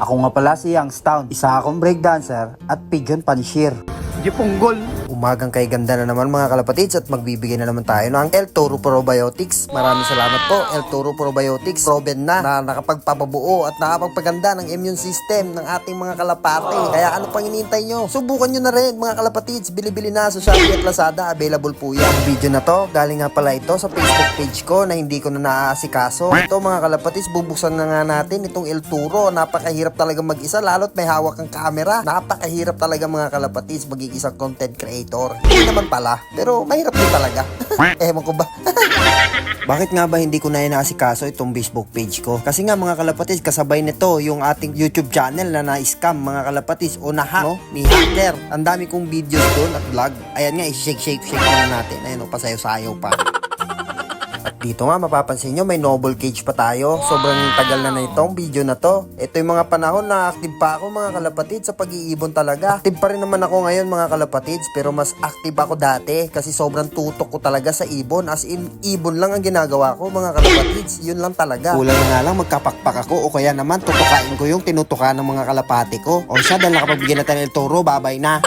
Ako nga pala si Youngstown, isa akong breakdancer at pigeon panishir. Jipunggol. Umagang kay ganda na naman mga kalapatids at magbibigay na naman tayo ng El Toro Probiotics. Maraming salamat po El Toro Probiotics. Proven na nakapagpapabuo at nakapagpaganda ng immune system ng ating mga kalapate. Kaya ano pang hinihintay nyo? Subukan nyo na rin mga kalapatids. Bili-bili na sa Shopee at Lazada. Available po yan. Ang video na to, galing nga pala ito sa Facebook page ko na hindi ko na naaasikaso. Ito mga kalapatids, bubuksan na nga natin itong El Toro. Napakahirap talaga mag-isa lalo't may hawak ang camera. Napakahirap talaga mga kalapatids maging isang content creator. Hindi naman pala, pero mahirap din talaga. Ewan ko ba? Bakit nga ba hindi ko na inaasikaso itong Facebook page ko? Kasi nga mga kalapatids, kasabay nito yung ating YouTube channel na na-scam mga kalapatids o na-hack no? Ni hacker. Ang dami kong videos doon at vlog. Ayan nga, i-shake muna natin. Ayan o, pasayaw-sayaw pa. At dito nga mapapansin nyo may noble cage pa tayo. Sobrang tagal na itong video na to. Ito yung mga panahon na active pa ako mga kalapatids sa pag-iibon talaga. Active pa rin naman ako ngayon mga kalapatids, pero mas active ako dati kasi sobrang tutok ko talaga sa ibon. As in, ibon lang ang ginagawa ko mga kalapatids. Yun lang talaga. Kulang na nga lang magkapakpak ako o kaya naman tutukain ko yung tinutukan ng mga kalapati ko. O siya, dahil nakapagbigyan na tayo ng El Toro, babay na.